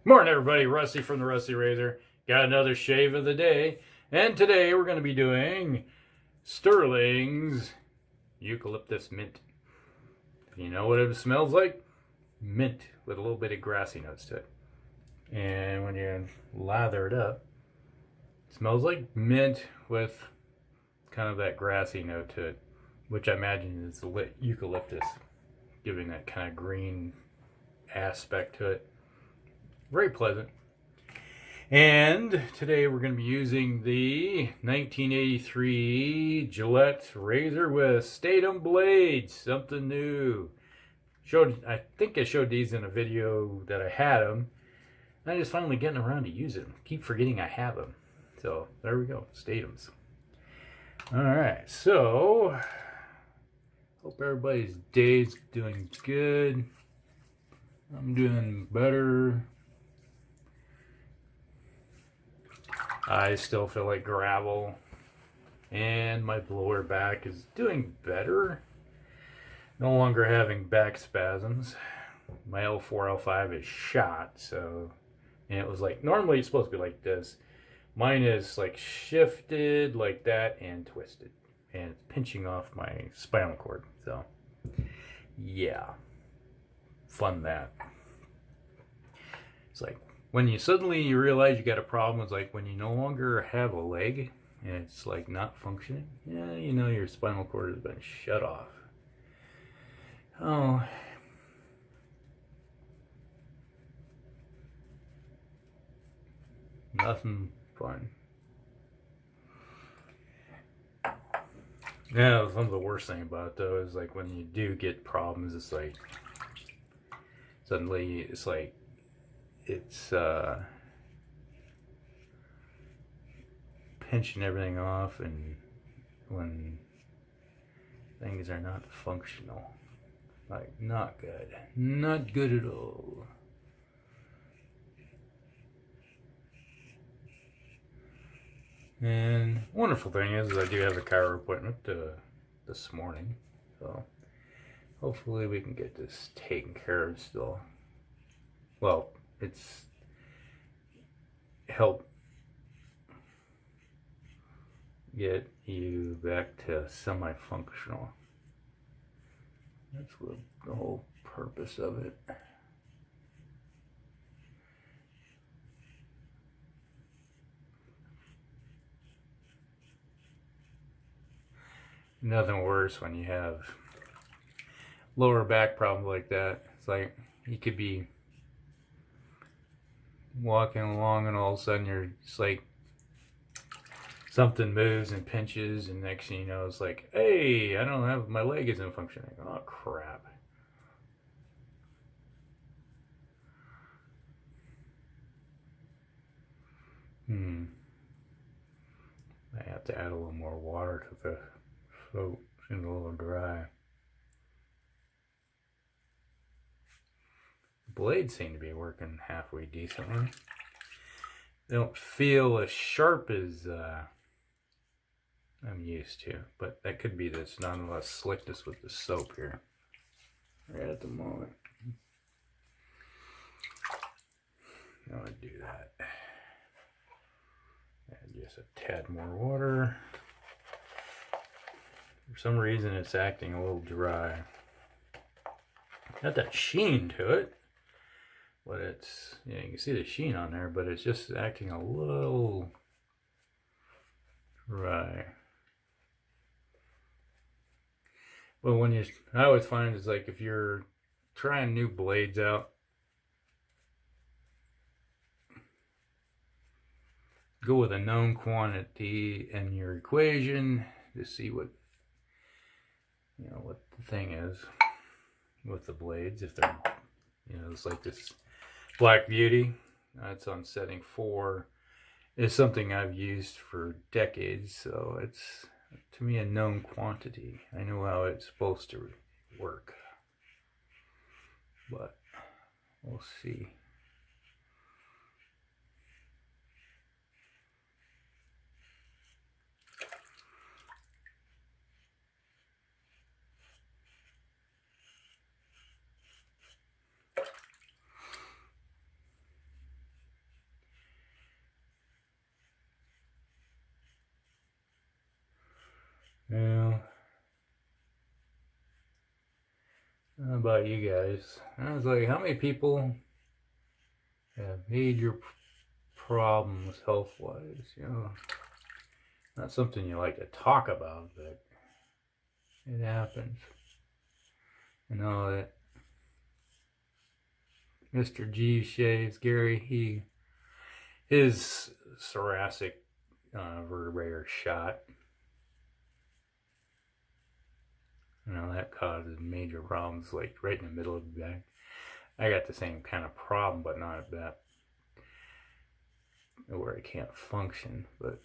Morning, everybody. Rusty from the Rusty Razor. Got another shave of the day, and today we're going to be doing Stirling's Eucalyptus Mint. You know what it smells like? Mint with a little bit of grassy notes to it. And when you lather it up, it smells like mint with kind of that grassy note to it, which I imagine is the lit eucalyptus, giving that kind of green aspect to it. Very pleasant. And today we're going to be using the 1983 Gillette razor with Statum blades. Something new. I think I showed these in a video that I had them. I'm just finally getting around to using them. Keep forgetting I have them. So there we go. Statums. Alright, so hope everybody's day's doing good. I'm doing better. I still feel like gravel, and my lower back is doing better. No longer having back spasms. My L4, L5 is shot, so, and it was like, normally it's supposed to be like this. Mine is like shifted like that and twisted, and it's pinching off my spinal cord, so yeah, fun that. It's like, when you suddenly realize you got a problem, it's like when you no longer have a leg and it's like not functioning. Yeah, you know your spinal cord has been shut off. Oh. Nothing fun. Yeah, some of the worst thing about it though is like when you do get problems, it's like suddenly it's like it's pinching everything off, and when things are not functional, like not good at all. And wonderful thing is I do have a chiro appointment this morning, so hopefully we can get this taken care of still. Well, it's help get you back to semi-functional. That's what the whole purpose of it. Nothing worse when you have lower back problems like that. It's like you could be walking along and all of a sudden you're just like something moves and pinches, and next thing you know it's like, hey, I don't have, my leg isn't functioning. Oh crap. I have to add a little more water to the soap. Seems a little dry. The blades seem to be working halfway decently. They don't feel as sharp as I'm used to, but that could be this nonetheless slickness with the soap here right at the moment. I want to do that. Add just a tad more water. For some reason it's acting a little dry. Got that sheen to it, but it's, yeah, you can see the sheen on there, but it's just acting a little dry. But when you, I always find it's like if you're trying new blades out, go with a known quantity in your equation to see what, you know, what the thing is with the blades. If they're, you know, it's like this Black Beauty, it's on setting 4. It's something I've used for decades, so it's, to me, a known quantity. I know how it's supposed to work, but we'll see. Well, how about you guys? I was like, how many people have major problems health-wise? You know, not something you like to talk about, but it happens. I know that Mr. G shaves, Gary, his thoracic vertebrae are shot. You know, that causes major problems, like right in the middle of the back. I got the same kind of problem, but not at that, where I can't function, but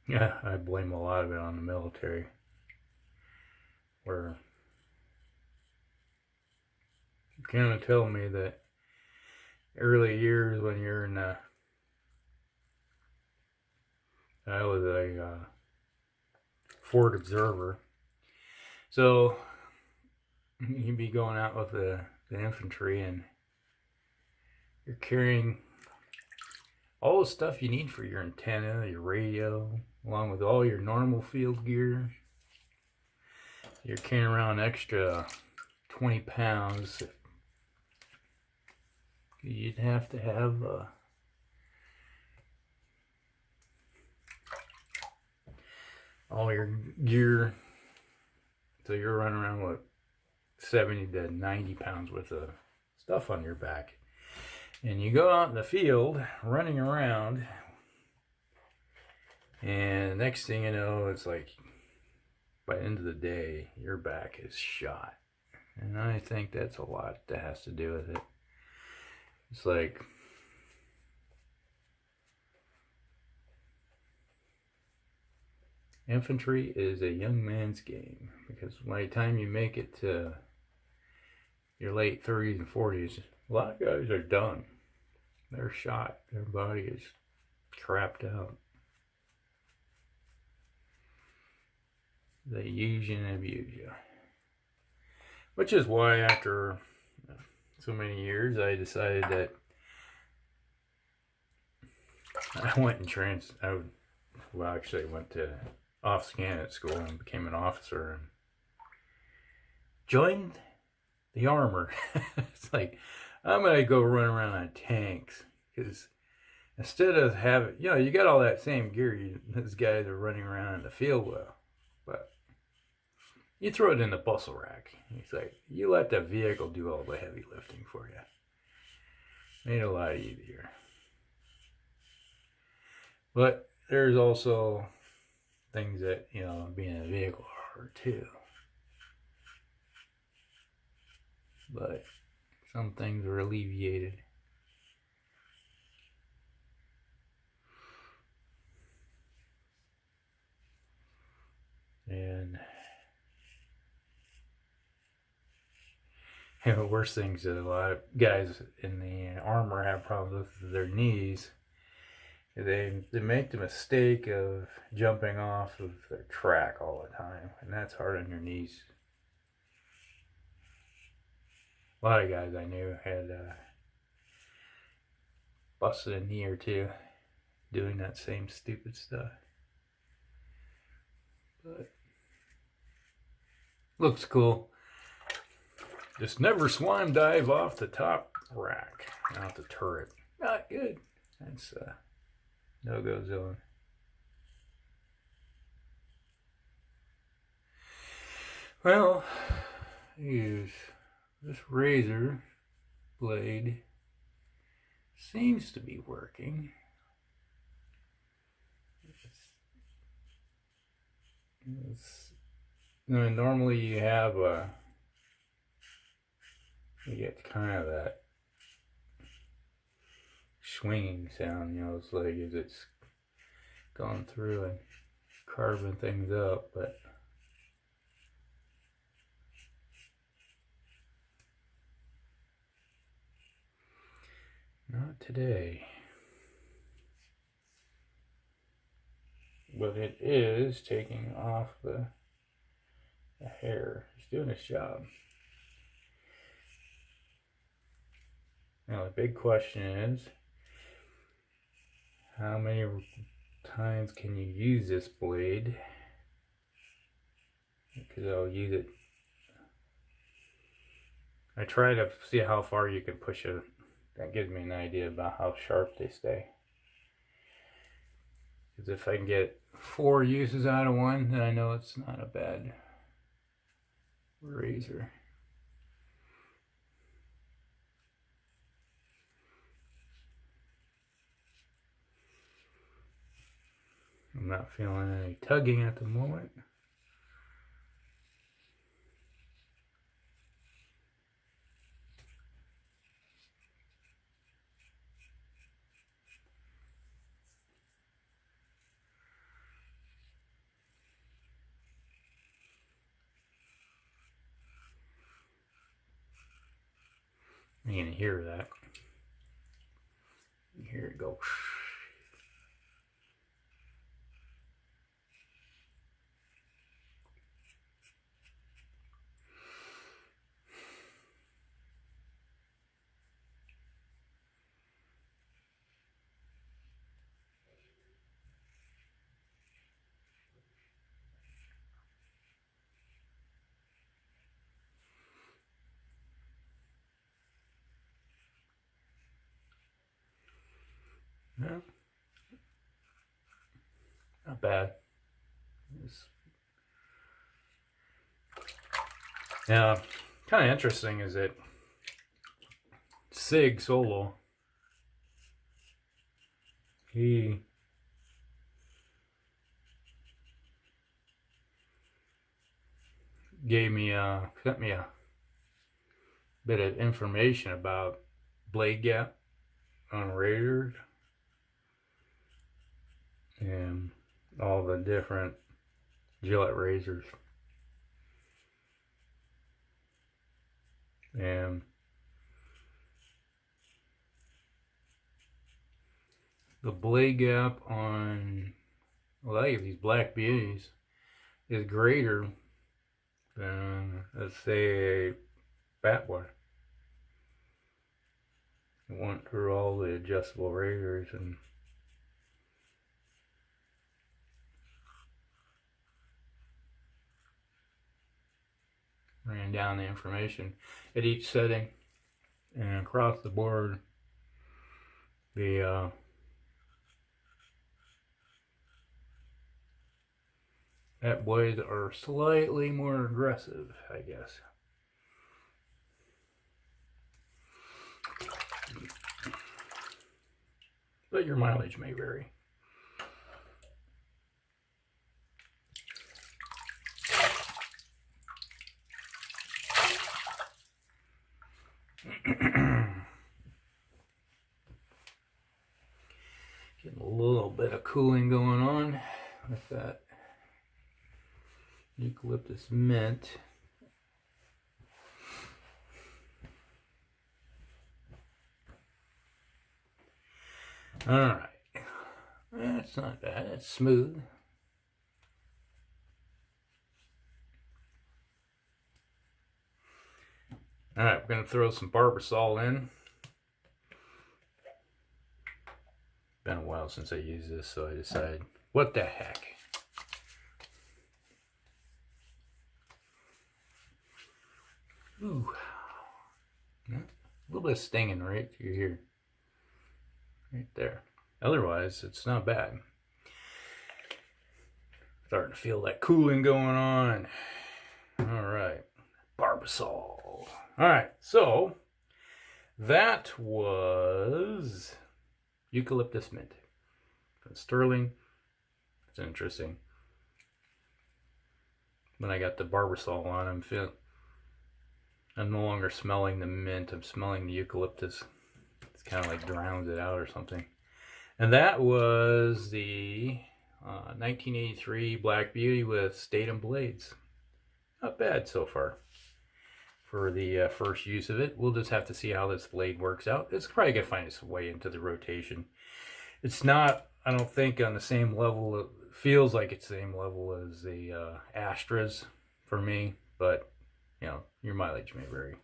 yeah, I blame a lot of it on the military, where you kind of tell me that early years when you're in I was a Ford observer, so you'd be going out with the infantry and you're carrying all the stuff you need for your antenna, your radio, along with all your normal field gear. You're carrying around an extra 20 pounds. You'd have to have all your gear, so you're running around with 70 to 90 pounds worth of stuff on your back. And you go out in the field running around, and next thing you know, it's like by the end of the day, your back is shot. And I think that's a lot that has to do with it. It's like infantry is a young man's game, because by the time you make it to your late 30s and 40s, a lot of guys are done. They're shot. Their body is crapped out. They use you and abuse you. Which is why after so many years, I decided that I went and I went to off-scan at school and became an officer and joined the armor. It's like, I'm going to go run around on tanks, because instead of having, you know, you got all that same gear these guys are running around in the field with, but you throw it in the bustle rack. It's like, you let the vehicle do all the heavy lifting for you. Made it a lot easier. But there's also things that, you know, being in a vehicle are too. But some things were alleviated. And the worst things that a lot of guys in the armor have problems with their knees. They make the mistake of jumping off of their track all the time, and that's hard on your knees. A lot of guys I knew had busted a knee or two doing that same stupid stuff. But looks cool. Just never swim dive off the top rack, not the turret. Not good. That's no-go zone. Well, I use this razor blade. Seems to be working. Normally you have you get kind of that swinging sound, you know, it's like as it's gone through and carving things up, but not today. But it is taking off the hair. It's doing its job. Now the big question is, how many times can you use this blade? Because I'll use it. I try to see how far you can push it. That gives me an idea about how sharp they stay. Because if I can get 4 uses out of one, then I know it's not a bad razor. I'm not feeling any tugging at the moment. You can hear that. You hear it go. No, not bad. Now, kind of interesting is that Sig Solo, he sent me a bit of information about blade gap on razors and all the different Gillette razors. And the blade gap on a lot of these Black Beauties is greater than, let's say, a Fat Boy. I went through all the adjustable razors and ran down the information at each setting, and across the board the Fat Boys are slightly more aggressive, I guess. But your mileage may vary. Getting a little bit of cooling going on with that eucalyptus mint. Alright, that's not bad, it's smooth. Alright, we're going to throw some Barbasol in. Been a while since I used this, so I decided, what the heck? Ooh, a little bit of stinging right through here. Right there. Otherwise, it's not bad. Starting to feel that cooling going on. Alright. Barbasol. Alright, so that was Eucalyptus Mint from Stirling. It's interesting. When I got the Barbasol on, I'm no longer smelling the mint, I'm smelling the eucalyptus. It's kind of like drowns it out or something. And that was the 1983 Black Beauty with Statum blades. Not bad so far for the first use of it. We'll just have to see how this blade works out. It's probably going to find its way into the rotation. It's not, I don't think, on the same level. It feels like it's the same level as the Astras for me, but you know, your mileage may vary.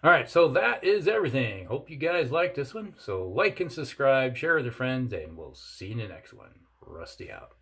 All right, so that is everything. Hope you guys liked this one. So like and subscribe, share with your friends, and we'll see you in the next one. Rusty out.